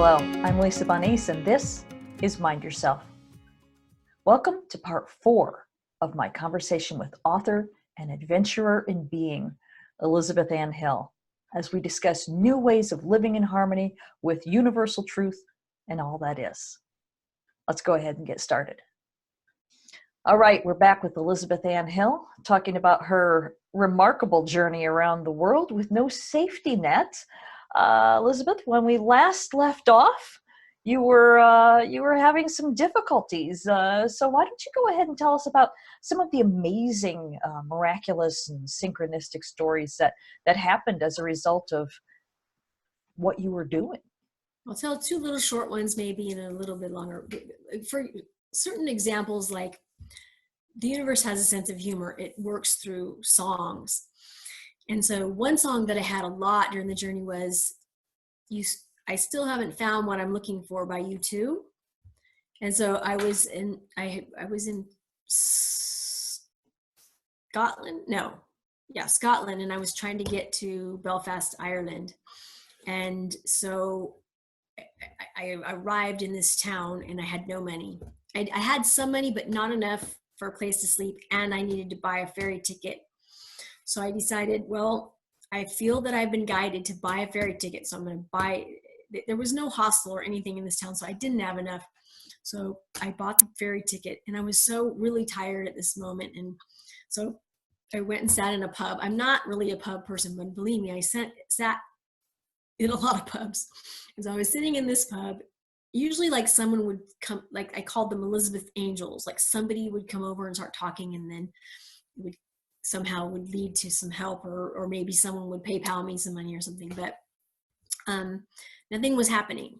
Hello, I'm Lisa Bonise, and this is Mind Yourself. Welcome to part 4 of my conversation with author and adventurer in being, Elizabeth Ann Hill, as we discuss new ways of living in harmony with universal truth and all that is. Let's go ahead and get started. All right, we're back with Elizabeth Ann Hill, talking about her remarkable journey around the world with no safety net. Elizabeth, when we last left off, you were having some difficulties. So why don't you go ahead and tell us about some of the amazing, miraculous, and synchronistic stories that happened as a result of what you were doing? I'll tell 2 little short ones, maybe, and a little bit longer. For certain examples, like the universe has a sense of humor. It works through songs. And so one song that I had a lot during the journey was I Still Haven't Found What I'm Looking For by U2. And so I was in Scotland. Scotland. And I was trying to get to Belfast, Ireland. And so I arrived in this town and I had no money. I had some money, but not enough for a place to sleep. And I needed to buy a ferry ticket. So I decided, well, I feel that I've been guided to buy a ferry ticket. So I'm going to buy, there was no hostel or anything in this town. So I didn't have enough. So I bought the ferry ticket and I was so really tired at this moment. And so I went and sat in a pub. I'm not really a pub person, but believe me, I sat in a lot of pubs. And so I was sitting in this pub. Usually like someone would come, like I called them Elizabeth Angels, like somebody would come over and start talking and then it would somehow would lead to some help or maybe someone would PayPal me some money or something, but nothing was happening.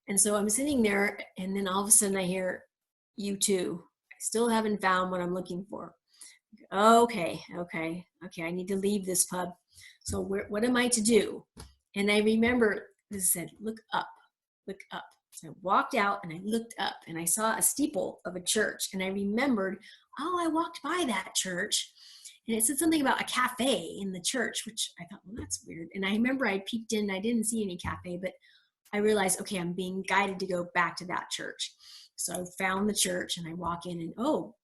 And so I'm sitting there and then all of a sudden I hear U2. I still haven't found what I'm looking for. Okay. I need to leave this pub. So what am I to do? And I remember this said, look up. So I walked out and I looked up and I saw a steeple of a church and I remembered, I walked by that church and it said something about a cafe in the church, which I thought, well, that's weird. And I remember I peeked in, I didn't see any cafe, but I realized, okay, I'm being guided to go back to that church. So I found the church and I walk in and,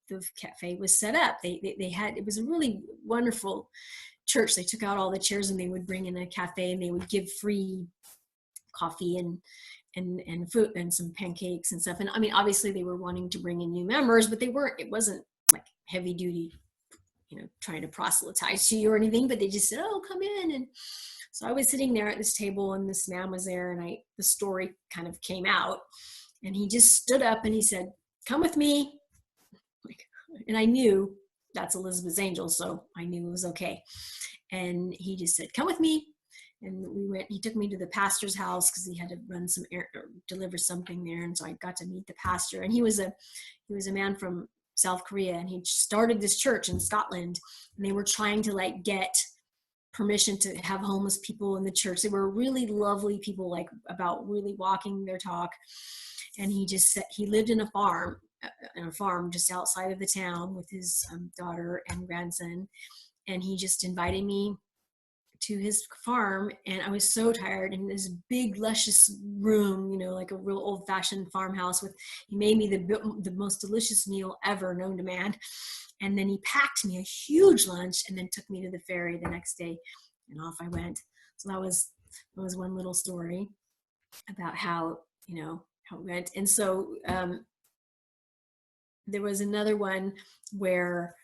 the cafe was set up. They had, it was a really wonderful church. They took out all the chairs and they would bring in a cafe and they would give free coffee and food and some pancakes and stuff. And I mean, obviously they were wanting to bring in new members, but it wasn't like heavy duty, trying to proselytize to you or anything, but they just said, come in. And so I was sitting there at this table and this man was there and the story kind of came out and he just stood up and he said, come with me. And I knew that's Elizabeth's Angel. So I knew it was okay. And he just said, come with me. And we went, he took me to the pastor's house because he had to run deliver something there. And so I got to meet the pastor and he was a man from South Korea and he started this church in Scotland and they were trying to get permission to have homeless people in the church. They were really lovely people, about really walking their talk. And he just said, he lived in a farm just outside of the town with his daughter and grandson. And he just invited me to his farm and I was so tired in this big luscious room, like a real old-fashioned farmhouse he made me the most delicious meal ever known to man. And then he packed me a huge lunch and then took me to the ferry the next day and off I went. So that was one little story about how it went. And so there was another one where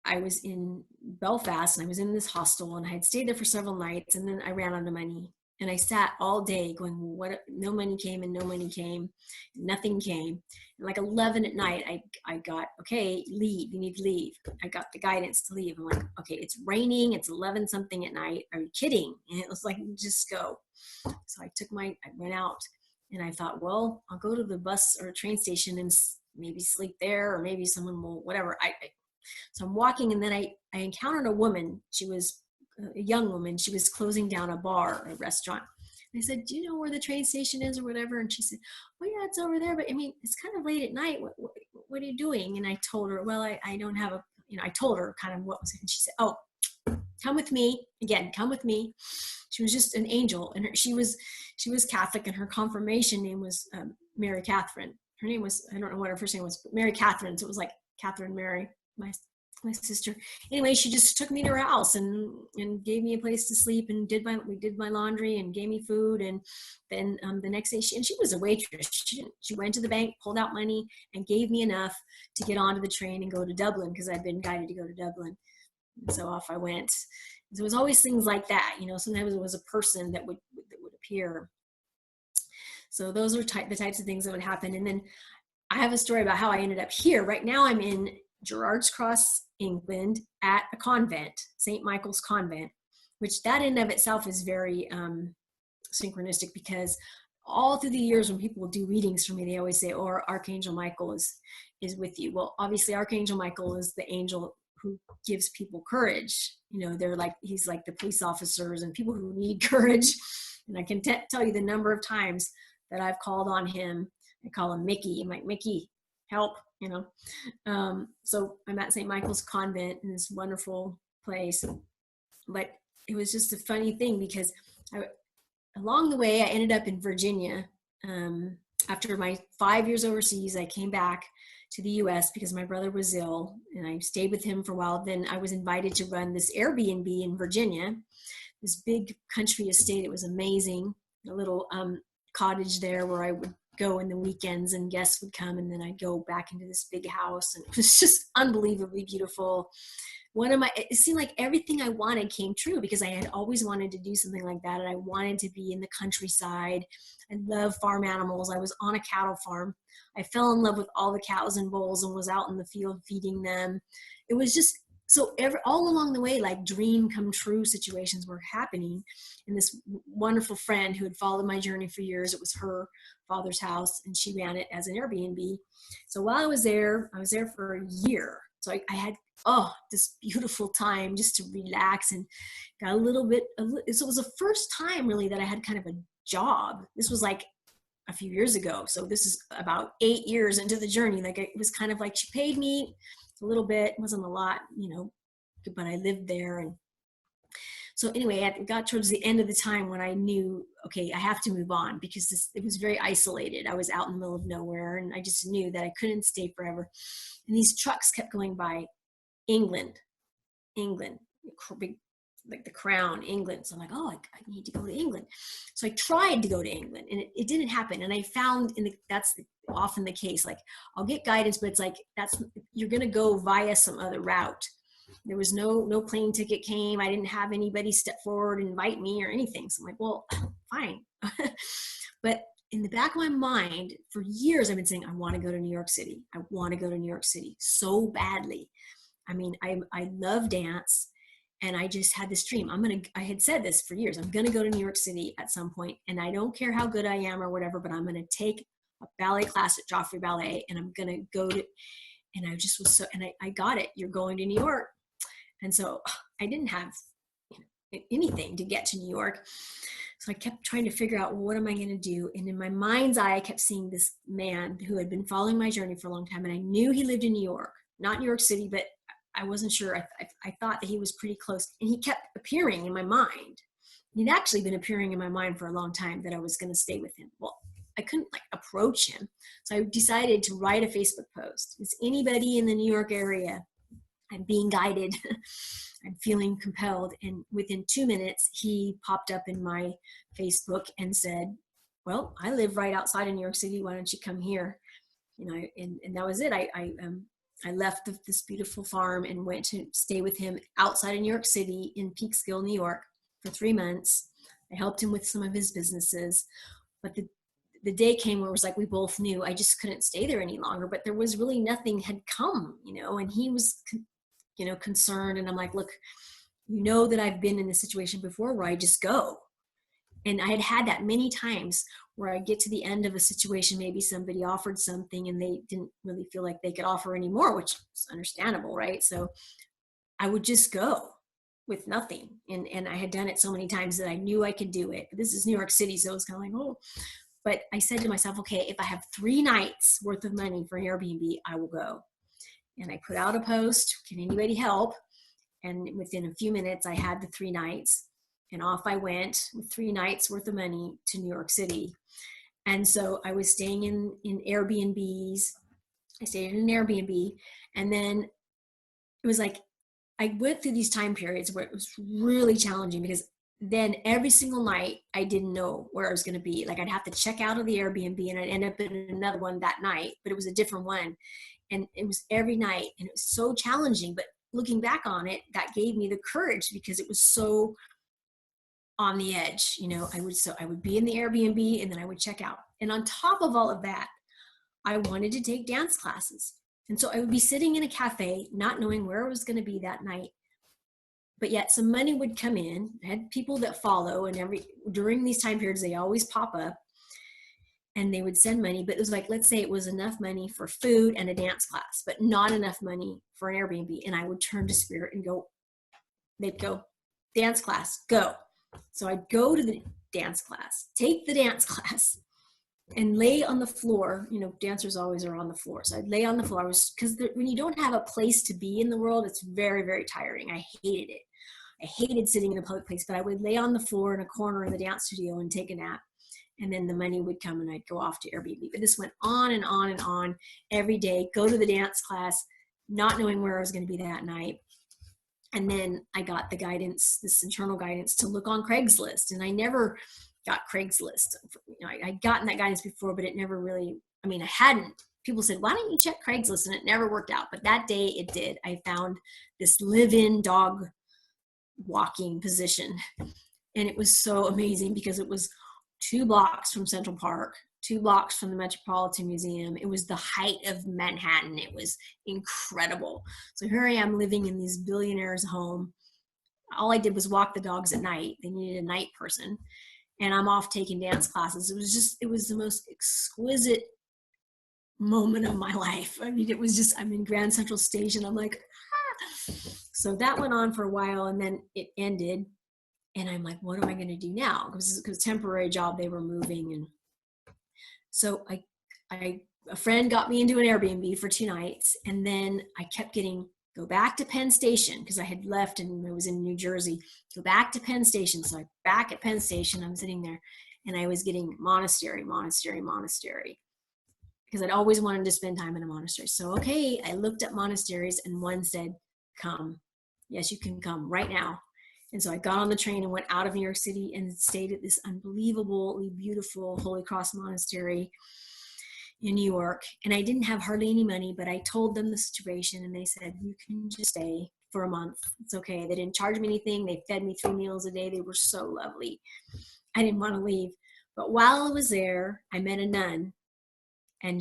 I was in Belfast and I was in this hostel and I had stayed there for several nights and then I ran out of money and I sat all day going, no money came and no money came, nothing came. And 11 at night, I got, okay, leave, you need to leave. I got the guidance to leave. I'm like, okay, it's raining, it's 11 something at night. Are you kidding? And it was like, just go. So I went out and I thought, well, I'll go to the bus or train station and maybe sleep there or maybe someone will, whatever. So I'm walking and then I encountered a woman. She was a young woman. She was closing down a bar, a restaurant. And I said, do you know where the train station is or whatever? And she said, oh yeah, it's over there. But I mean, it's kind of late at night. What are you doing? And I told her, well, I don't have I told her kind of what was it. And she said, oh, come with me. Again, come with me. was just an angel. And she was Catholic, and her confirmation name was Mary Catherine. Her name was, I don't know what her first name was, but Mary Catherine. So it was like Catherine Mary, my sister. Anyway, she just took me to her house and gave me a place to sleep, and we did my laundry and gave me food. And then the next day, she was a waitress. She went to the bank, pulled out money, and gave me enough to get onto the train and go to Dublin, because I'd been guided to go to Dublin. And so off I went. So it was always things like that, sometimes it was a person that would appear. So those are the types of things that would happen. And then I have a story about how I ended up here. Right now I'm in Gerrards Cross, England, at a convent, St. Michael's Convent, which that in of itself is very synchronistic, because all through the years when people do readings for me, they always say, "Oh, Archangel Michael is with you." Well, obviously Archangel Michael is the angel who gives people courage. He's like the police officers and people who need courage. And I can tell you the number of times that I've called on him. I call him Mickey. I'm like, "Mickey, help," So I'm at St. Michael's Convent in this wonderful place. But it was just a funny thing, because along the way, I ended up in Virginia. After my 5 years overseas, I came back to the US because my brother was ill, and I stayed with him for a while. Then I was invited to run this Airbnb in Virginia, this big country estate. It was amazing. A little cottage there where I would go in the weekends, and guests would come, and then I'd go back into this big house, and it was just unbelievably beautiful. It seemed like everything I wanted came true, because I had always wanted to do something like that, and I wanted to be in the countryside. I love farm animals. I was on a cattle farm. I fell in love with all the cows and bulls and was out in the field feeding them. It was just so all along the way, like dream come true situations were happening. And this wonderful friend who had followed my journey for years, it was her father's house, and she ran it as an Airbnb. So while I was there for a year. So I had this beautiful time just to relax, and got so it was the first time really that I had kind of a job. This was like a few years ago. So this is about 8 years into the journey. Like, it was kind of like she paid me a little bit, it wasn't a lot, but I lived there. And so anyway, it got towards the end of the time when I knew, okay, I have to move on, because it was very isolated. I was out in the middle of nowhere, and I just knew that I couldn't stay forever. And these trucks kept going by England, big, like the Crown, England. So I'm like, oh, I need to go to England. So I tried to go to England, and it didn't happen. And I found that's often the case. Like, I'll get guidance, but it's like, you're going to go via some other route. There was no plane ticket came. I didn't have anybody step forward and invite me or anything. So I'm like, well, fine. But in the back of my mind, for years, I've been saying, I want to go to New York City. I want to go to New York City so badly. I mean, I love dance, and I just had this dream. I had said this for years. I'm going to go to New York City at some point, and I don't care how good I am or whatever, but I'm going to take a ballet class at Joffrey Ballet, and I'm going to go to, and I just was and I got it. You're going to New York. And so I didn't have anything to get to New York. So I kept trying to figure out, well, what am I going to do? And in my mind's eye, I kept seeing this man who had been following my journey for a long time. And I knew he lived in New York, not New York City, but I wasn't sure. I thought that he was pretty close. And he kept appearing in my mind. He'd actually been appearing in my mind for a long time that I was going to stay with him. Well, I couldn't approach him. So I decided to write a Facebook post. Is anybody in the New York area? I'm being guided. I'm feeling compelled. And within 2 minutes, he popped up in my Facebook and said, well, I live right outside of New York City. Why don't you come here? And that was it. I left this beautiful farm and went to stay with him outside of New York City in Peekskill, New York for 3 months. I helped him with some of his businesses. But the day came where it was like, we both knew I just couldn't stay there any longer, but there was really nothing had come, and he was concerned. And I'm like, look, that I've been in this situation before where I just go. And I had that many times where I get to the end of a situation, maybe somebody offered something and they didn't really feel like they could offer anymore, which is understandable, right? So I would just go with nothing. And I had done it so many times that I knew I could do it. But this is New York City, so it was kind of like, oh. But I said to myself, okay, if I have 3 nights worth of money for an Airbnb, I will go. And I put out a post, can anybody help? And within a few minutes, I had the 3 nights. And off I went with 3 nights worth of money to New York City. And so I was staying in Airbnbs. I stayed in an Airbnb. And then it was like, I went through these time periods where it was really challenging, because then every single night I didn't know where I was going to be. Like, I'd have to check out of the Airbnb and I'd end up in another one that night, but it was a different one. And it was every night, and it was so challenging. But looking back on it, that gave me the courage, because it was so on the edge. I would be in the Airbnb and then I would check out. And on top of all of that, I wanted to take dance classes. And so I would be sitting in a cafe, not knowing where I was going to be that night. But yet some money would come in. I had people that follow, and during these time periods, they always pop up and they would send money. But it was like, let's say it was enough money for food and a dance class, but not enough money for an Airbnb. And I would turn to Spirit and they'd go, dance class, go. So I'd go to the dance class, take the dance class, and lay on the floor. Dancers always are on the floor. So I'd lay on the floor. Because when you don't have a place to be in the world, it's very, very tiring. I hated it. I hated sitting in a public place, but I would lay on the floor in a corner in the dance studio and take a nap. And then the money would come and I'd go off to Airbnb. But this went on and on and on every day, go to the dance class, not knowing where I was going to be that night. And then I got the guidance, this internal guidance, to look on Craigslist. And I never got Craigslist. I'd gotten that guidance before, but it never really, I hadn't. People said, why don't you check Craigslist? And it never worked out. But that day it did. I found this live-in dog walking position. And it was so amazing, because it was 2 blocks from Central Park, 2 blocks from the Metropolitan Museum. It was the height of Manhattan. It was incredible. So here I am living in these billionaires' home. All I did was walk the dogs at night. They needed a night person. And I'm off taking dance classes. It was the most exquisite moment of my life. It was just, I'm in Grand Central Station. I'm like, ah. So that went on for a while, and then it ended. And I'm like, what am I going to do now? Because temporary job, they were moving. And so a friend got me into an Airbnb for 2 nights. And then I kept getting, go back to Penn Station, because I had left and I was in New Jersey. Go back to Penn Station. So I'm back at Penn Station. I'm sitting there, and I was getting monastery, because I'd always wanted to spend time in a monastery. So, okay, I looked at monasteries, and one said, come. Yes, you can come right now. And so I got on the train and went out of New York City and stayed at this unbelievably beautiful Holy Cross Monastery in New York. And I didn't have hardly any money, but I told them the situation, and they said, you can just stay for a month. It's okay. They didn't charge me anything. They fed me 3 meals a day. They were so lovely. I didn't want to leave. But while I was there, I met a nun, and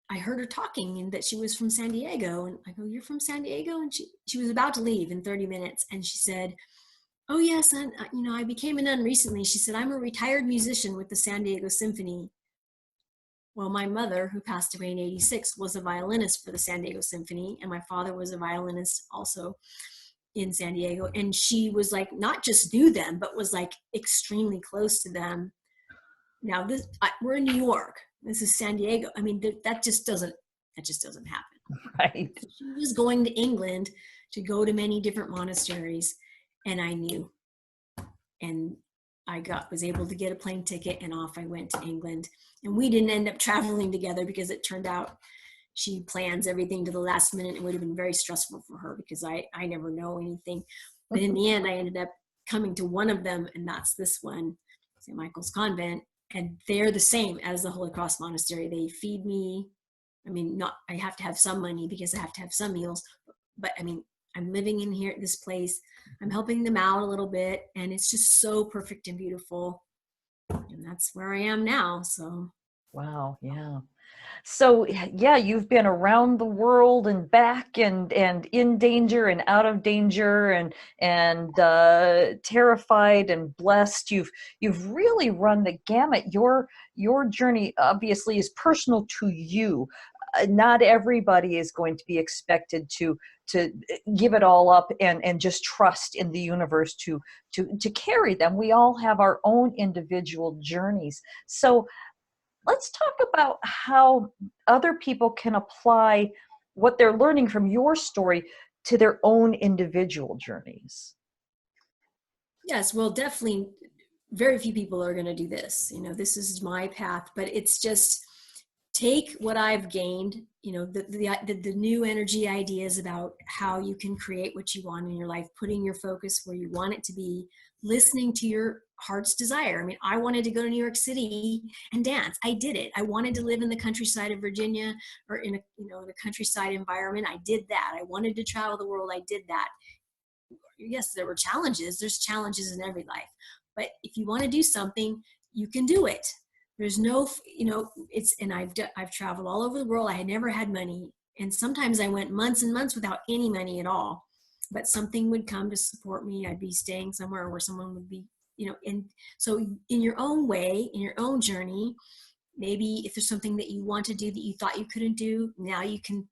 I heard her talking, and that she was from San Diego. And I go, you're from San Diego? And she was about to leave in 30 minutes. And she said, oh yes, I became a nun recently. She said, I'm a retired musician with the San Diego Symphony. Well, my mother, who passed away in 86, was a violinist for the San Diego Symphony. And my father was a violinist also in San Diego. And she was like, not just knew them, but was like extremely close to them. Now we're in New York. This is San Diego. That just doesn't happen. Right. So she was going to England to go to many different monasteries, and I knew. And I was able to get a plane ticket, and off I went to England. And we didn't end up traveling together, because it turned out she plans everything to the last minute. It would have been very stressful for her, because I never know anything. But in the end, I ended up coming to one of them, and that's this one, St. Michael's Convent. And they're the same as the Holy Cross Monastery. They feed me. I have to have some money, because I have to have some meals. But I'm living in here at this place. I'm helping them out a little bit. And it's just so perfect and beautiful. And that's where I am now. So. Wow. Yeah. So yeah, you've been around the world and back, and in danger and out of danger, and terrified and blessed. You've really run the gamut. Your journey obviously is personal to you. Not everybody is going to be expected to give it all up and just trust in the universe to carry them. We all have our own individual journeys. So let's talk about how other people can apply what they're learning from your story to their own individual journeys? Yes, well, definitely very few people are going to do this. This is my path, but it's just take what I've gained, the new energy ideas about how you can create what you want in your life, putting your focus where you want it to be, listening to your heart's desire. I mean, I wanted to go to New York City and dance. I did it. I wanted to live in the countryside of Virginia, or in a countryside environment. I did that. I wanted to travel the world. I did that. Yes, there were challenges. There's challenges in every life. But if you want to do something, you can do it. There's no, and I've traveled all over the world. I had never had money. And sometimes I went months and months without any money at all. But something would come to support me. I'd be staying somewhere where someone would be, and so in your own way, in your own journey, maybe if there's something that you want to do that you thought you couldn't do, now you can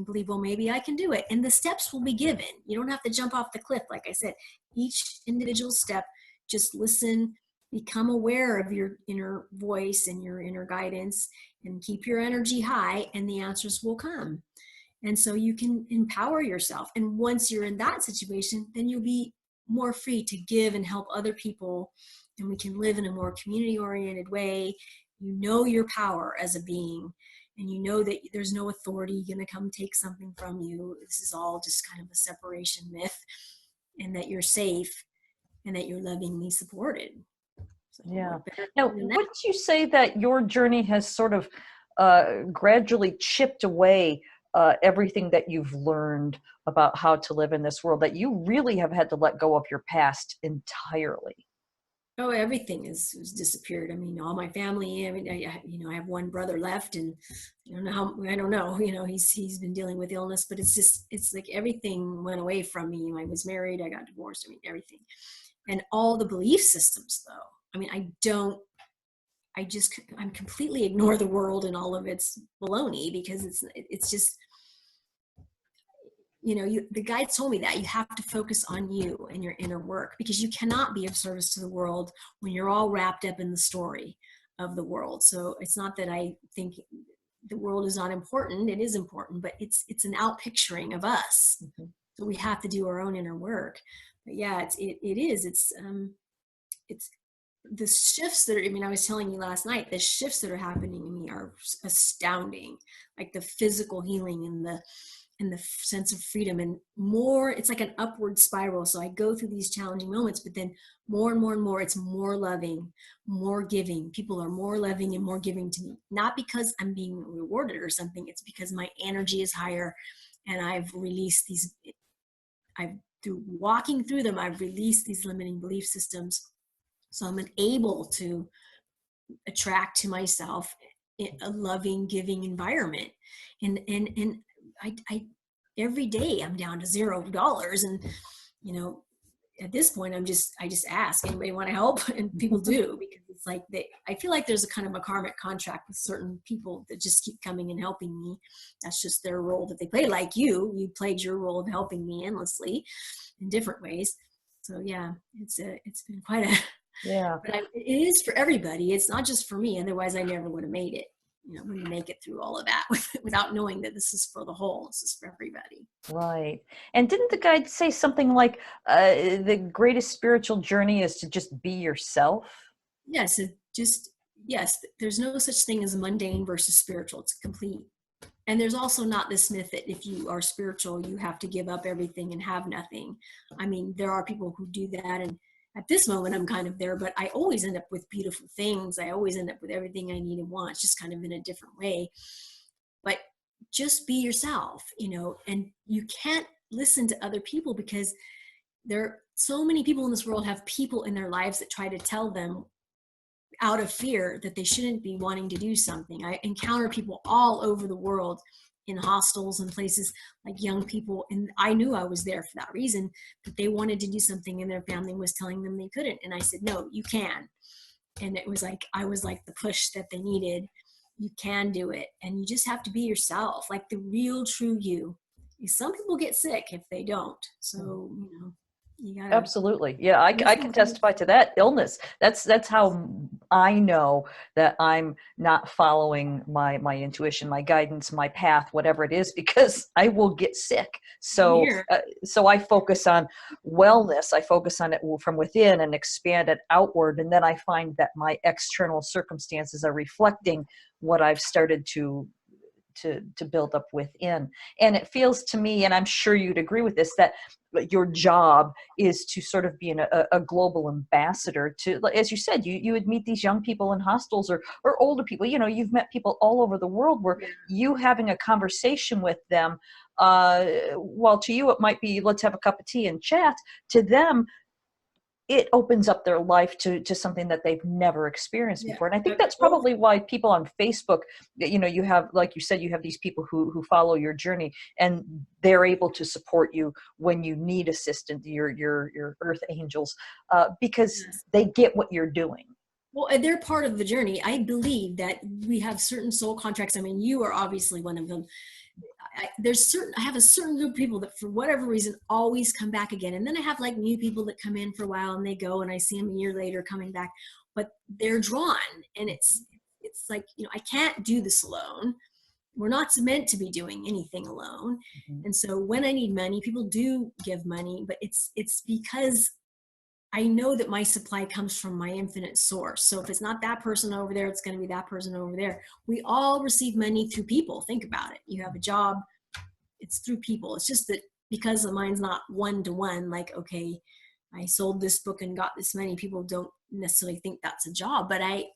believe, well, maybe I can do it. And the steps will be given. You don't have to jump off the cliff. Like I said, each individual step, just listen, become aware of your inner voice and your inner guidance, and keep your energy high, and the answers will come. And so you can empower yourself. And once you're in that situation, then you'll be more free to give and help other people. And we can live in a more community-oriented way. You know your power as a being, and you know that there's no authority going to come take something from you. This is all just kind of a separation myth, and that you're safe and that you're lovingly supported. So Yeah. Now, wouldn't you say that your journey has sort of gradually chipped away everything that you've learned about how to live in this world, that you really have had to let go of your past entirely? Oh, everything has disappeared. I mean, all my family. I mean, I have one brother left, and I don't know. He's been dealing with illness, but it's like everything went away from me. I was married, I got divorced. I mean, everything, and all the belief systems, though. I mean, I'm completely ignore the world and all of its baloney, because it's just, the guide told me that you have to focus on you and your inner work, because you cannot be of service to the world when you're all wrapped up in the story of the world. So it's not that I think the world is not important. It is important, but it's an outpicturing of us. Mm-hmm. So we have to do our own inner work. But yeah, it's the shifts that are, I was telling you last night, the shifts that are happening in me are astounding. Like the physical healing and the sense of freedom, and more, it's like an upward spiral. So I go through these challenging moments, but then more and more and more, it's more loving, more giving. People are more loving and more giving to me, not because I'm being rewarded or something. It's because my energy is higher, and I've released through walking through them, I've released these limiting belief systems. So I'm able to attract to myself a loving, giving environment. And I every day I'm down to $0. And, at this point, I just ask, anybody want to help? And people do, because it's like I feel like there's a kind of a karmic contract with certain people that just keep coming and helping me. That's just their role that they play. Like you played your role of helping me endlessly in different ways. So yeah, it's been quite a, yeah. But it is for everybody. It's not just for me. Otherwise I never would have made it. When you make it through all of that without knowing that this is for the whole, this is for everybody. Right. And didn't the guide say something like the greatest spiritual journey is to just be yourself? Yes. Yes. There's no such thing as mundane versus spiritual. It's complete. And there's also not this myth that if you are spiritual, you have to give up everything and have nothing. There are people who do that, and at this moment I'm kind of there, but I always end up with beautiful things. I always end up with everything I need and want, just kind of in a different way. But just be yourself, and you can't listen to other people, because there are so many people in this world have people in their lives that try to tell them out of fear that they shouldn't be wanting to do something. I encounter people all over the world in hostels and places, like young people, and I knew I was there for that reason, but they wanted to do something and their family was telling them they couldn't. And I said, no, you can. And it was like, I was like the push that they needed. You can do it. And you just have to be yourself, like the real true you. Some people get sick if they don't. So, You gotta Absolutely. Yeah, I do can something. testify to that. Illness. That's how I know that I'm not following my intuition, my guidance, my path, whatever it is, because I will get sick. So Here. so I focus on wellness. I focus on it from within and expand it outward, and then I find that my external circumstances are reflecting what I've started to build up within. And it feels to me, and I'm sure you'd agree with this, that your job is to sort of be a global ambassador to, as you said, you would meet these young people in hostels or older people. You've met people all over the world where Yeah. you having a conversation with them, while to you it might be, let's have a cup of tea and chat. To them, it opens up their life to something that they've never experienced Yeah. before. And I think But that's probably why people on Facebook, you have, like you said, you have these people who follow your journey, and they're able to support you when you need assistance, your earth angels, because yes. they get what you're doing. Well, they're part of the journey. I believe that we have certain soul contracts. I mean, you are obviously one of them. I have a certain group of people that for whatever reason always come back again, and then I have like new people that come in for a while and they go, and I see them a year later coming back, but they're drawn. And it's like, I can't do this alone. We're not meant to be doing anything alone. Mhm. And so when I need money, people do give money, but it's because I know that my supply comes from my infinite source. So if it's not that person over there, it's going to be that person over there. We all receive money through people. Think about it. You have a job, it's through people. It's just that because mine's not one-to-one, like, okay, I sold this book and got this money, people don't necessarily think that's a job. But I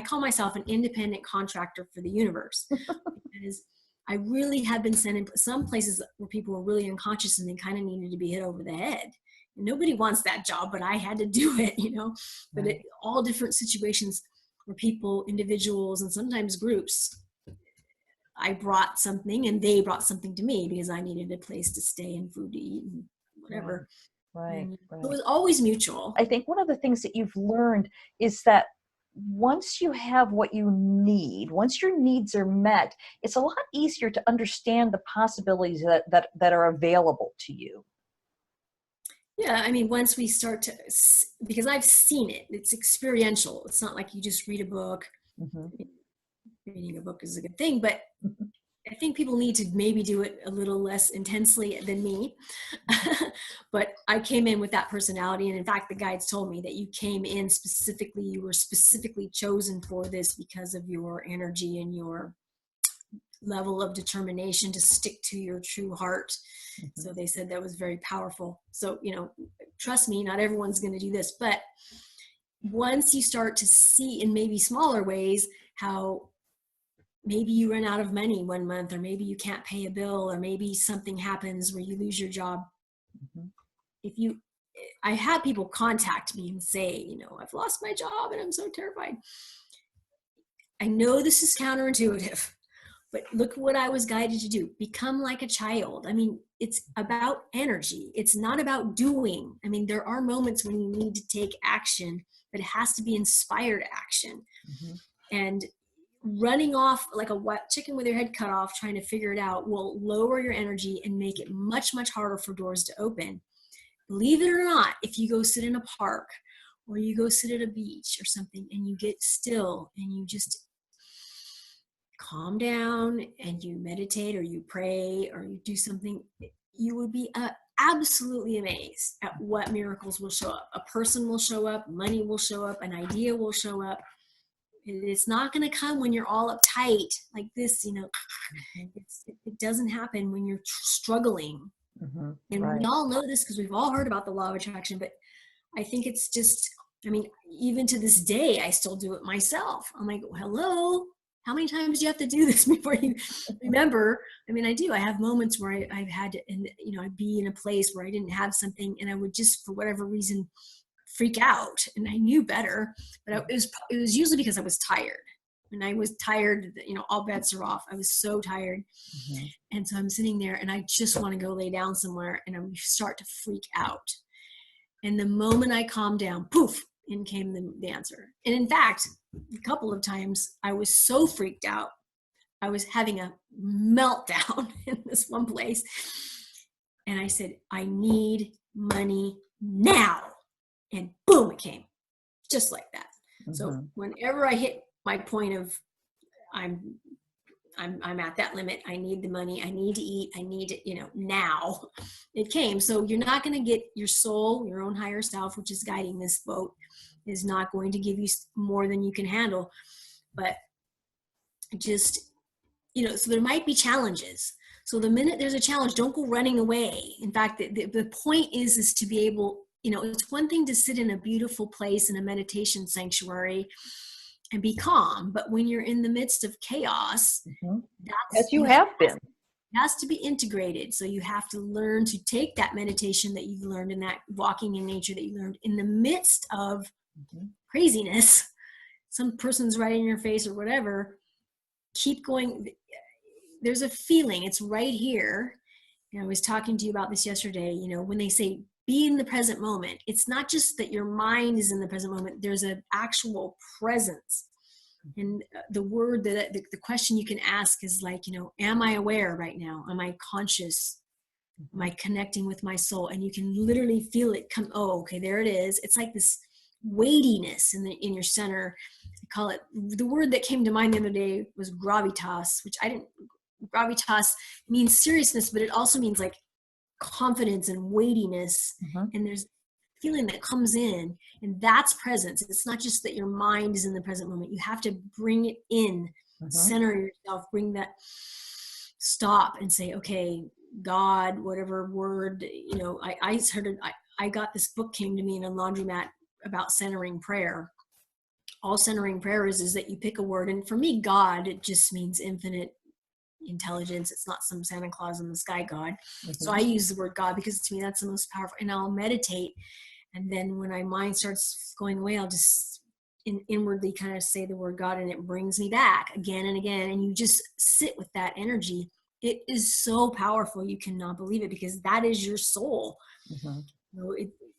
call myself an independent contractor for the universe, because I really have been sent in some places where people were really unconscious and they kind of needed to be hit over the head. And nobody wants that job, but I had to do it, But Right. all different situations where people, individuals, and sometimes groups, I brought something and they brought something to me because I needed a place to stay and food to eat and Right. whatever. Right. And it Right. was always mutual. I think one of the things that you've learned is that once you have what you need, once your needs are met, it's a lot easier to understand the possibilities that are available to you. Yeah, I mean, once we start to, because I've seen it, it's experiential. It's not like you just read a book. Hmm. Reading a book is a good thing, but I think people need to maybe do it a little less intensely than me. But I came in with that personality. And in fact, the guides told me that you came in specifically, you were specifically chosen for this because of your energy and your level of determination to stick to your true heart. Hmm. So they said that was very powerful. So, trust me, not everyone's going to do this, but once you start to see in maybe smaller ways how maybe you run out of money one month, or maybe you can't pay a bill, or maybe something happens where you lose your job. Hmm. I had people contact me and say, I've lost my job and I'm so terrified. I know this is counterintuitive, but look what I was guided to do. Become like a child. I mean, it's about energy. It's not about doing. I mean, there are moments when you need to take action, but it has to be inspired action. Hmm. And running off like a wet chicken with your head cut off, trying to figure it out, will lower your energy and make it much, much harder for doors to open. Believe it or not, if you go sit in a park or you go sit at a beach or something and you get still and you just calm down and you meditate or you pray or you do something, you would be absolutely amazed at what miracles will show up. A person will show up, money will show up, an idea will show up. It's not going to come when you're all uptight like this, it doesn't happen when you're struggling. Hmm. And we Right. all know this because we've all heard about the law of attraction, but I think it's just, I mean, even to this day, I still do it myself. I'm like, hello, how many times do you have to do this before you remember? I mean, I do. I have moments where I've had to, and I'd be in a place where I didn't have something and I would just, for whatever reason, freak out. And I knew better, but it was usually because I was tired. When I was tired, all bets are off. I was so tired. Hmm. And so I'm sitting there and I just want to go lay down somewhere and I start to freak out. And the moment I calmed down, poof, in came the answer. And in fact, a couple of times I was so freaked out, I was having a meltdown in this one place. And I said, I need money now. And boom, it came just like that. Mm-hmm. So whenever I hit my point of I'm at that limit, I need the money, I need to eat, I need it, now it came. So you're not going to get your soul, your own higher self, which is guiding this boat, is not going to give you more than you can handle. But just, so there might be challenges. So the minute there's a challenge, don't go running away. In fact, the point is to be able, it's one thing to sit in a beautiful place in a meditation sanctuary and be calm. But when you're in the midst of chaos, as you have been, it has to be integrated. So you have to learn to take that meditation that you've learned and that walking in nature that you learned in the midst of craziness. Some person's right in your face or whatever. Keep going. There's a feeling, it's right here. I was talking to you about this yesterday. When they say be in the present moment, it's not just that your mind is in the present moment. There's an actual presence. And the word that the question you can ask is like, am I aware right now? Am I conscious? Am I connecting with my soul? And you can literally feel it come. Oh, okay, there it is. It's like this weightiness in your center. I call it, the word that came to mind the other day was gravitas, which gravitas means seriousness, but it also means like confidence and weightiness. And there's feeling that comes in, and that's presence. It's not just that your mind is in the present moment. You have to bring it in, center yourself, bring that, stop and say, okay, God, whatever word, I got this book came to me in a laundromat about centering prayer. All centering prayer is that you pick a word. And for me, God, it just means infinite intelligence. It's not some Santa Claus in the sky God. So I use the word God because to me that's the most powerful. And I'll meditate, and then when my mind starts going away, I'll just inwardly kind of say the word God, and it brings me back again and again. And you just sit with that energy. It is so powerful. You cannot believe it, because that is your soul.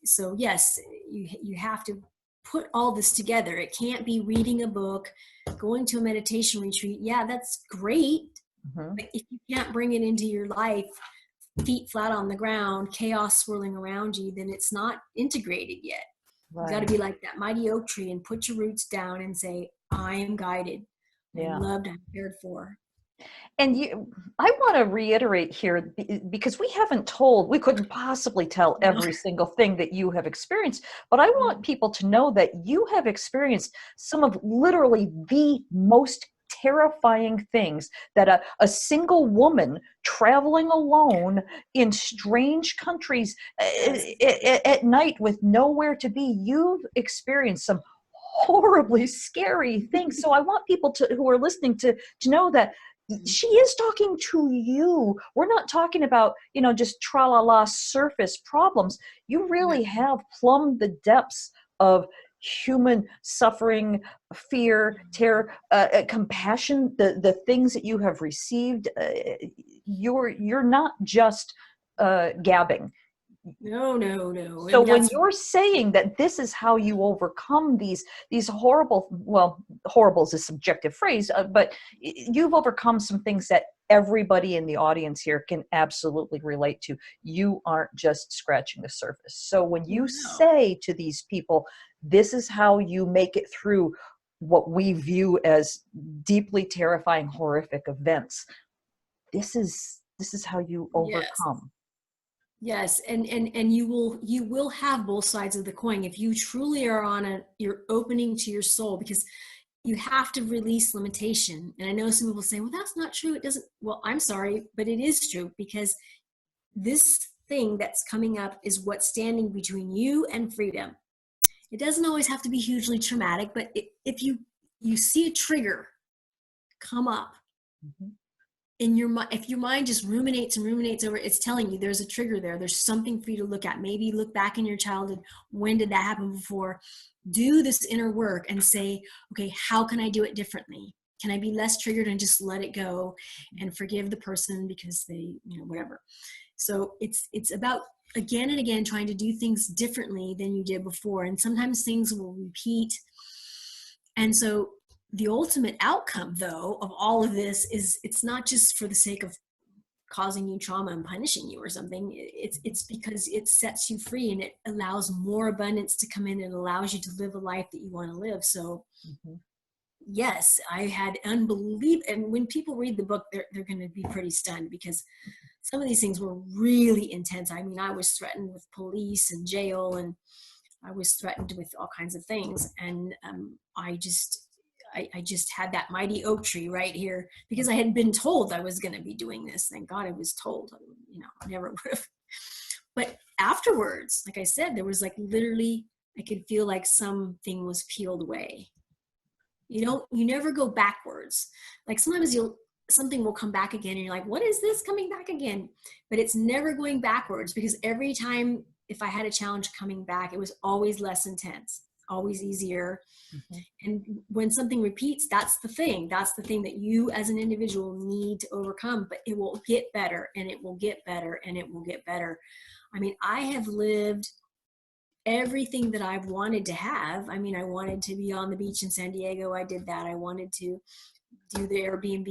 So yes, you have to put all this together. It can't be reading a book, going to a meditation retreat. Yeah, that's great. But if you can't bring it into your life, feet flat on the ground, chaos swirling around you, then it's not integrated yet. Right. You got to be like that mighty oak tree and put your roots down and say, I am guided, I'm loved, I'm cared for. And I want to reiterate here, because we couldn't possibly tell every single thing that you have experienced, but I want people to know that you have experienced some of literally the most terrifying things that a single woman traveling alone in strange countries at night with nowhere to be, you've experienced some horribly scary things. So I want people who are listening to know that she is talking to you. We're not talking about, just tra-la-la surface problems. You really have plumbed the depths of human suffering, fear, terror, compassion, the things that you have received. You're not just gabbing. No. So when you're saying that this is how you overcome these horrible, well, horrible is a subjective phrase, but you've overcome some things that everybody in the audience here can absolutely relate to. You aren't just scratching the surface. So when you say to these people, this is how you make it through what we view as deeply terrifying, horrific events, this is how you overcome. Yes, and you will have both sides of the coin if you truly are you're opening to your soul, because you have to release limitation. And I know some people say, well, that's not true. It doesn't. Well, I'm sorry, but it is true, because this thing that's coming up is what's standing between you and freedom. It doesn't always have to be hugely traumatic, but if you see a trigger come up, if your mind just ruminates over it, it's telling you there's a trigger there. There's something for you to look at. Maybe look back in your childhood. When did that happen before? Do this inner work and say, okay, how can I do it differently? Can I be less triggered and just let it go and forgive the person because they, whatever. So it's about again and again trying to do things differently than you did before. And sometimes things will repeat. And so the ultimate outcome, though, of all of this is it's not just for the sake of causing you trauma and punishing you or something. It's because it sets you free and it allows more abundance to come in and allows you to live a life that you want to live. So yes, I had unbelievable, and when people read the book, they're going to be pretty stunned because some of these things were really intense. I mean, I was threatened with police and jail, and I was threatened with all kinds of things. And I just had that mighty oak tree right here because I had been told I was going to be doing this. Thank God I was told, I never would have. But afterwards, like I said, there was like literally, I could feel like something was peeled away. You never go backwards. Like sometimes something will come back again and you're like, what is this coming back again? But it's never going backwards because every time, if I had a challenge coming back, it was always less intense, always easier. And when something repeats, that's the thing that you as an individual need to overcome, but it will get better and it will get better and it will get better. I mean, I have lived everything that I've wanted to have. I mean, I wanted to be on the beach in San Diego. I did that. I wanted to do the Airbnb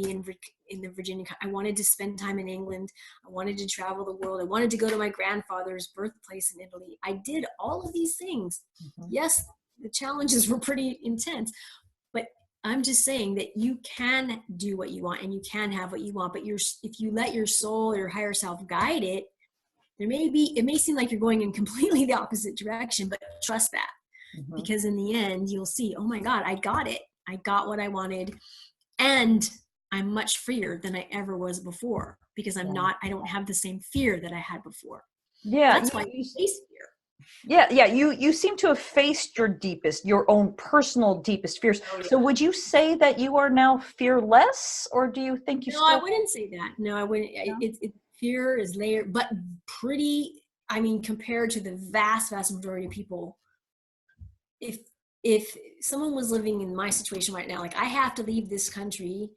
in the Virginia. I wanted to spend time in England. I wanted to travel the world. I wanted to go to my grandfather's birthplace in Italy. I did all of these things. Yes, the challenges were pretty intense, but I'm just saying that you can do what you want and you can have what you want, but if you let your soul or your higher self guide it, it may seem like you're going in completely the opposite direction, but trust that because in the end you'll see, oh my God, I got it. I got what I wanted. And I'm much freer than I ever was before because I don't have the same fear that I had before. Yeah. That's why you face fear. Yeah. You seem to have faced your own personal deepest fears. Oh, yeah. So would you say that you are now fearless, or do you think you No, still? I wouldn't say that. No, I wouldn't. No? Fear is layered, but pretty, I mean, compared to the vast majority of people, if someone was living in my situation right now, like I have to leave this country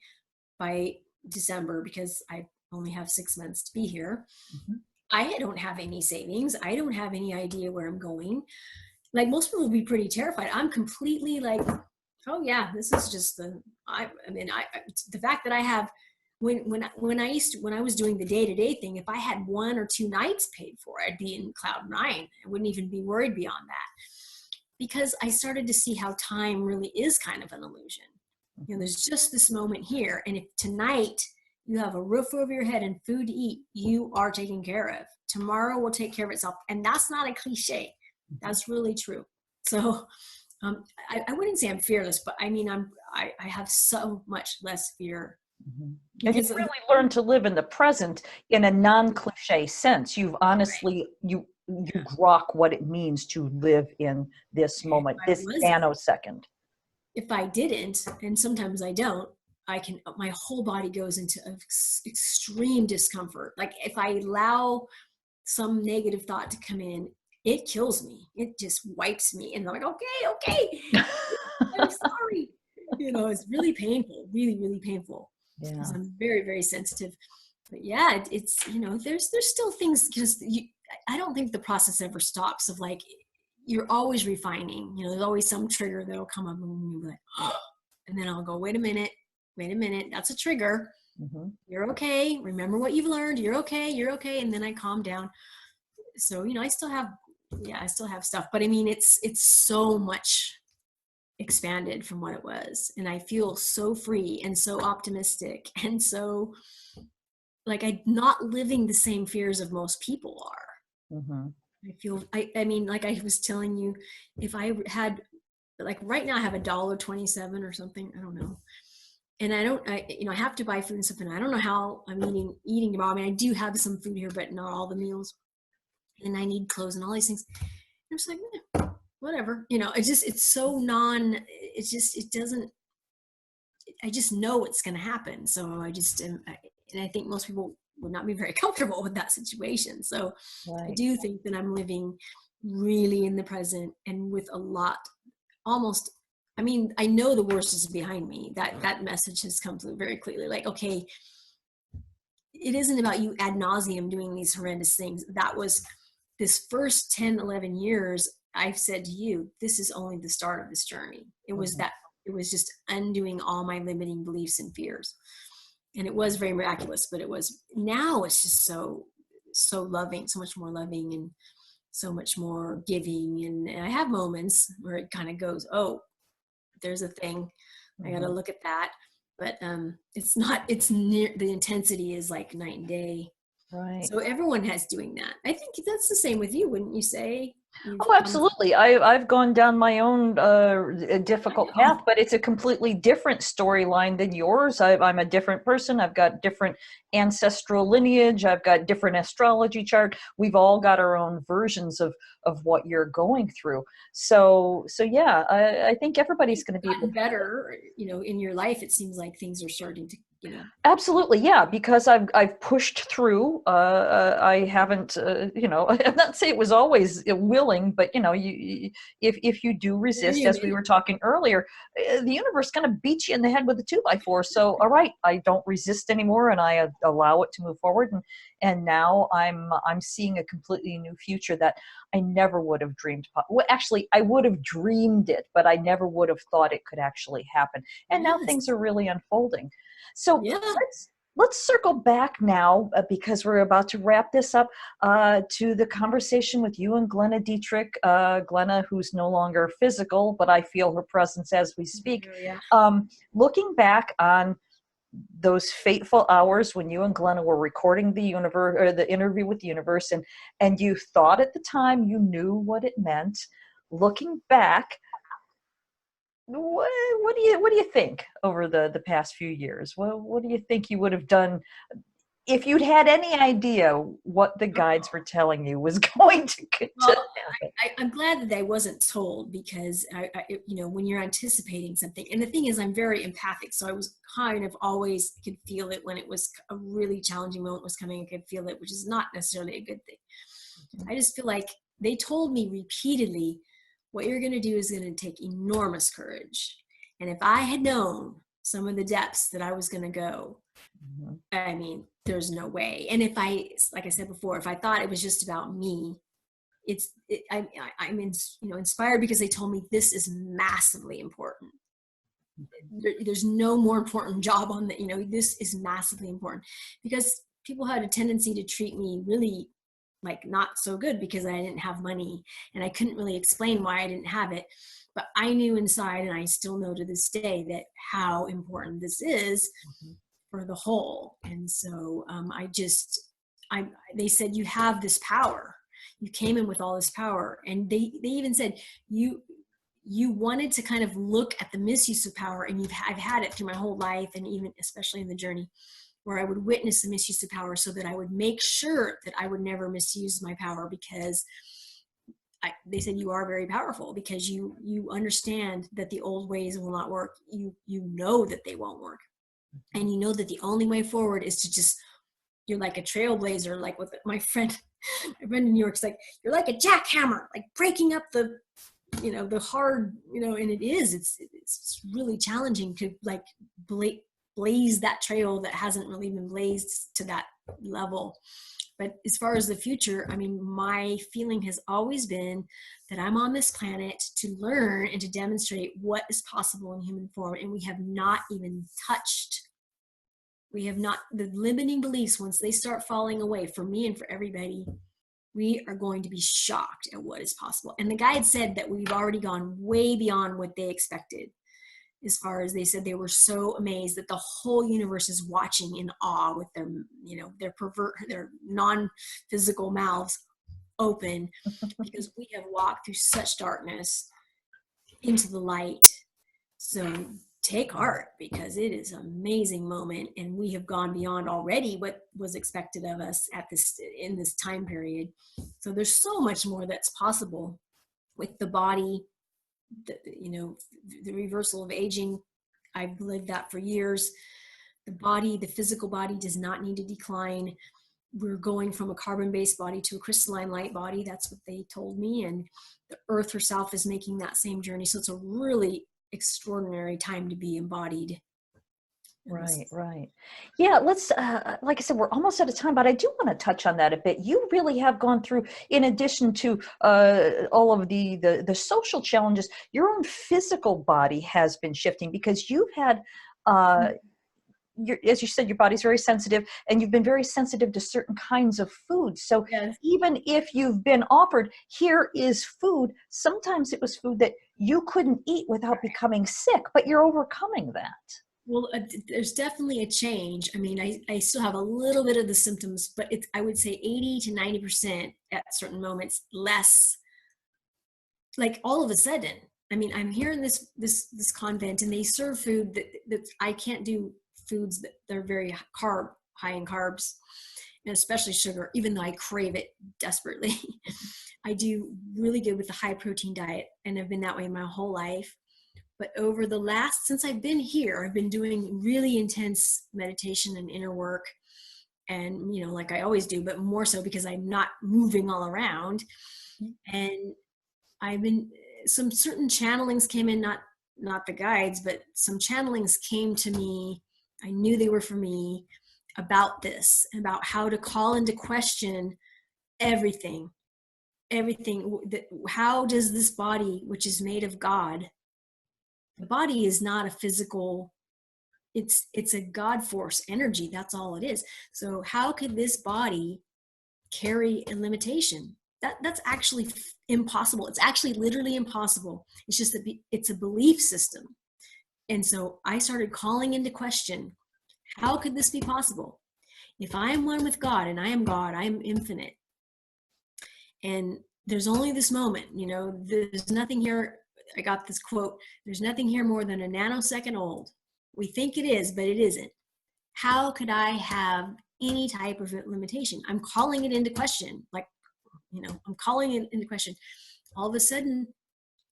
by December because I only have 6 months to be here. I don't have any savings. I don't have any idea where I'm going. Like most people will be pretty terrified. I'm completely like, oh yeah, this is just the fact that I have, when I was doing the day-to-day thing, if I had 1 or 2 nights paid for, I'd be in cloud 9. I wouldn't even be worried beyond that because I started to see how time really is kind of an illusion. There's just this moment here. And if tonight you have a roof over your head and food to eat, you are taken care of. Tomorrow will take care of itself. And that's not a cliche. That's really true. So I wouldn't say I'm fearless, but I mean, I have so much less fear. And you've really learned to live in the present in a non-cliche sense. You've honestly, you grok what it means to live in this moment, this nanosecond. If I didn't, and sometimes I don't, my whole body goes into extreme discomfort. Like if I allow some negative thought to come in, it kills me. It just wipes me. And I'm like, okay, I'm sorry. It's really painful, really, really painful. Because I'm very, very sensitive. But yeah, it's, there's still things because I don't think the process ever stops of like, you're always refining. There's always some trigger that'll come up and you'll be like, oh, and then I'll go, wait a minute, that's a trigger. You're okay. Remember what you've learned. You're okay. And then I calm down. So, I still have stuff, but I mean, it's so much expanded from what it was. And I feel so free and so optimistic and so like I'm not living the same fears of most people are. I feel, I mean, like I was telling you, if I had, like right now I have $1.27 or something, I don't know. And I have to buy food and stuff, and I don't know how I'm eating tomorrow. I mean, I do have some food here, but not all the meals. And I need clothes and all these things. I'm just like, whatever, it's so it doesn't, I just know it's going to happen. So I just, and I think most people would not be very comfortable with that situation. So I do think that I'm living really in the present and with a lot, almost, I mean, I know the worst is behind me. That message has come through very clearly. Like, okay, it isn't about you ad nauseum doing these horrendous things. That was this first 10, 11 years. I've said to you, this is only the start of this journey. It was just undoing all my limiting beliefs and fears. And it was very miraculous, but now it's just so loving, so much more loving and so much more giving. And I have moments where it kind of goes, oh, there's a thing. I got to look at that. But it's near, the intensity is like night and day. Right. So everyone has doing that. I think that's the same with you, wouldn't you say? Oh, absolutely. I've gone down my own difficult path, but it's a completely different storyline than yours. I'm a different person. I've got different ancestral lineage. I've got different astrology chart. We've all got our own versions of what you're going through. So yeah, I think everybody's going to be able to better, in your life. It seems like things are starting to, Absolutely, yeah, because I've pushed through. I haven't, I'm not saying it was always willing, but if you do resist, as we were talking earlier, the universe kind of beats you in the head with a 2x4. So, all right, I don't resist anymore, and I allow it to move forward. And now I'm seeing a completely new future that I never would have dreamed. Well, actually, I would have dreamed it, but I never would have thought it could actually happen. And now things are really unfolding. So let's circle back now because we're about to wrap this up to the conversation with you and Glenna Dietrich. Glenna, who's no longer physical, but I feel her presence as we speak. Looking back on those fateful hours when you and Glenna were recording the interview with the universe, and you thought at the time you knew what it meant. Looking back, what do you think over the past few years? What do you think you would have done if you'd had any idea what the guides were telling you was going to happen? I'm glad that I wasn't told, because when you're anticipating something, and the thing is, I'm very empathic, so I was kind of always could feel it when it was a really challenging moment was coming. I could feel it, which is not necessarily a good thing. I just feel like they told me repeatedly, what you're going to do is going to take enormous courage. And if I had known some of the depths that I was going to go, I mean, there's no way. And like I said before, if I thought it was just about me, I'm inspired because they told me this is massively important. There's no more important job on that. This is massively important, because people had a tendency to treat me really like not so good because I didn't have money, and I couldn't really explain why I didn't have it. But I knew inside, and I still know to this day, that how important this is for the whole. And so they said, you have this power. You came in with all this power. And they even said, you wanted to kind of look at the misuse of power, and I've had it through my whole life, and even especially in the journey, where I would witness the misuse of power so that I would make sure that I would never misuse my power, because they said, you are very powerful because you understand that the old ways will not work. You know that they won't work. And you know that the only way forward is to you're like a trailblazer, like with my friend in New York, it's like, you're like a jackhammer, like breaking up the hard, and it's really challenging to like blaze that trail that hasn't really been blazed to that level. But as far as the future, I mean, my feeling has always been that I'm on this planet to learn and to demonstrate what is possible in human form. And we have not even touched. The limiting beliefs, once they start falling away, for me and for everybody, we are going to be shocked at what is possible. And the guide said that we've already gone way beyond what they expected. As far as they said, they were so amazed that the whole universe is watching in awe with their non-physical mouths open, because we have walked through such darkness into the light. So take heart, because it is an amazing moment, and we have gone beyond already what was expected of us in this time period. So there's so much more that's possible with the body. The reversal of aging, I've lived that for years. The physical body does not need to decline. We're going from a carbon-based body to a crystalline light body. That's what they told me. And the earth herself is making that same journey. So it's a really extraordinary time to be embodied. Right. Yeah, let's, like I said, we're almost out of time, but I do want to touch on that a bit. You really have gone through, in addition to all of the social challenges, your own physical body has been shifting, because you've had as you said, your body's very sensitive, and you've been very sensitive to certain kinds of food. So Yes. even if you've been offered, here is food, sometimes it was food that you couldn't eat without becoming sick, but you're overcoming that. Well, there's definitely a change. I mean, I still have a little bit of the symptoms, but I would say 80 to 90% at certain moments less, like all of a sudden. I mean, I'm here in this convent, and they serve food that I can't do, foods that they're very high in carbs, and especially sugar, even though I crave it desperately. I do really good with the high protein diet, and I've been that way my whole life. But over the since I've been here, I've been doing really intense meditation and inner work. And, like I always do, but more so because I'm not moving all around. And some certain channelings came in, not the guides, but some channelings came to me. I knew they were for me, about this, about how to call into question everything. How does this body, which is made of God, the body is not a physical, it's a God force energy. That's all it is. So how could this body carry a limitation? That's actually impossible. It's actually literally impossible. It's just that it's a belief system. And so I started calling into question, how could this be possible? If I am one with God, and I am God, I am infinite. And there's only this moment, there's nothing here. I got this quote, there's nothing here more than a nanosecond old. We think it is, but it isn't. How could I have any type of limitation? I'm calling it into question. I'm calling it into question. All of a sudden,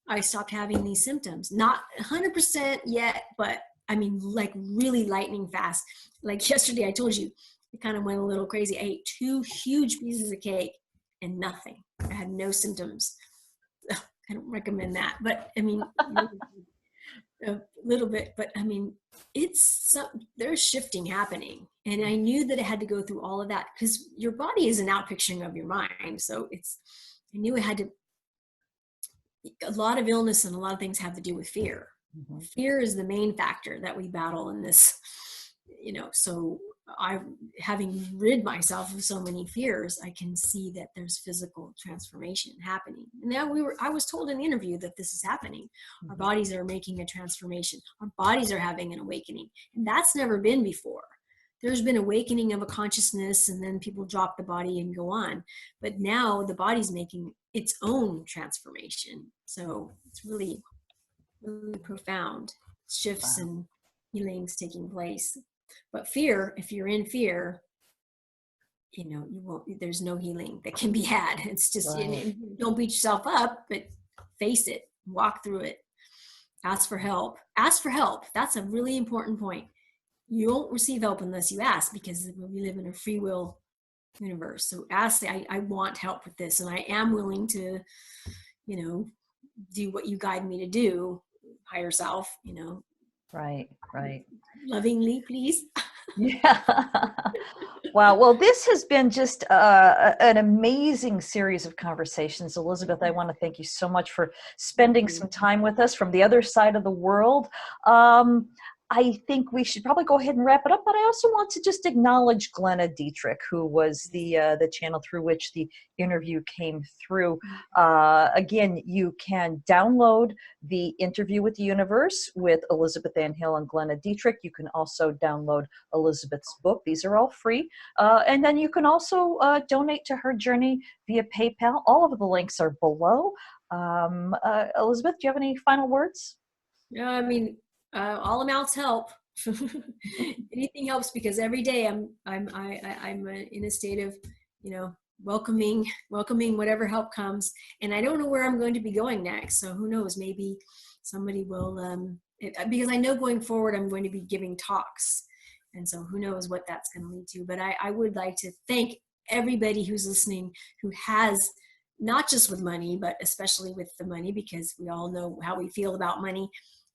I stopped having these symptoms. Not 100% yet, but I mean, like really lightning fast. Like yesterday, I told you, it kind of went a little crazy. I ate 2 huge pieces of cake and nothing. I had no symptoms. I don't recommend that, but I mean, a little bit, but I mean, there's shifting happening. And I knew that it had to go through all of that, because your body is an outpicturing of your mind. So I knew it had to, a lot of illness and a lot of things have to do with fear. Mm-hmm. Fear is the main factor that we battle in this, so having rid myself of so many fears, I can see that there's physical transformation happening. And now I was told in the interview that this is happening. Mm-hmm. Our bodies are making a transformation. Our bodies are having an awakening. And that's never been before. There's been awakening of a consciousness, and then people drop the body and go on. But now the body's making its own transformation. So it's really, really profound shifts and healings taking place. But fear, if you're in fear, there's no healing that can be had. It's just, right. Don't beat yourself up, but face it, walk through it, ask for help. Ask for help. That's a really important point. You won't receive help unless you ask, because we live in a free will universe. So ask, I want help with this, and I am willing to, do what you guide me to do, higher self, Right. Lovingly, please. Yeah. Wow. Well, this has been just an amazing series of conversations. Elizabeth, I want to thank you so much for spending some time with us from the other side of the world. I think we should probably go ahead and wrap it up, but I also want to just acknowledge Glenna Dietrich, who was the channel through which the interview came through. Again, you can download the Interview with the Universe with Elizabeth Ann Hill and Glenna Dietrich. You can also download Elizabeth's book. These are all free. And then you can also donate to her journey via PayPal. All of the links are below. Elizabeth, do you have any final words? Yeah, I mean, all amounts help. Anything helps, because every day I'm in a state of, welcoming whatever help comes. And I don't know where I'm going to be going next. So who knows, maybe somebody will, because I know going forward, I'm going to be giving talks. And so who knows what that's going to lead to. But I would like to thank everybody who's listening, who has, not just with money, but especially with the money, because we all know how we feel about money,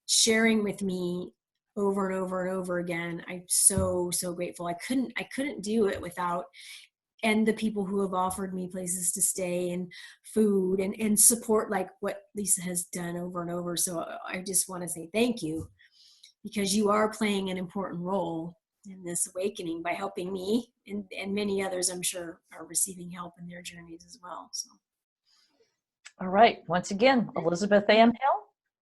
sharing with me over and over and over again. I'm so grateful. I couldn't do it without, and the people who have offered me places to stay and food and support, like what Lisa has done over and over. So I just want to say thank you, because you are playing an important role in this awakening by helping me, and many others I'm sure are receiving help in their journeys as well. So All right. Once again, Elizabeth Ann Hill,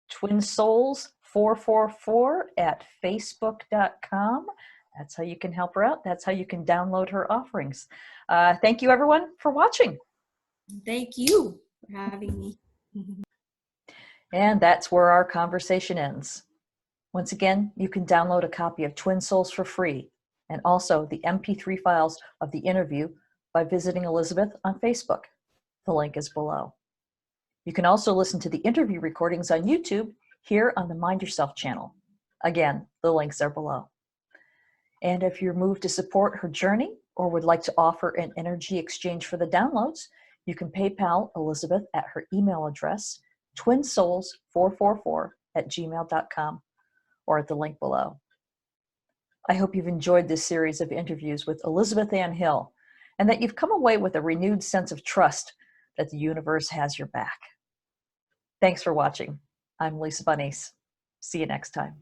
Twin Souls 444 at facebook.com. That's how you can help her out. That's how you can download her offerings. Thank you, everyone, for watching. thank you for having me. And that's where our conversation ends. Once again, you can download a copy of Twin Souls for free, and also the MP3 files of the interview by visiting Elizabeth on Facebook. The link is below. You can also listen to the interview recordings on YouTube here on the Mind Yourself channel. Again, the links are below. And if you're moved to support her journey or would like to offer an energy exchange for the downloads, you can PayPal Elizabeth at her email address, twinsouls444@gmail.com, or at the link below. I hope you've enjoyed this series of interviews with Elizabeth Ann Hill, and that you've come away with a renewed sense of trust that the universe has your back. Thanks for watching. I'm Lisa Bunnies. See you next time.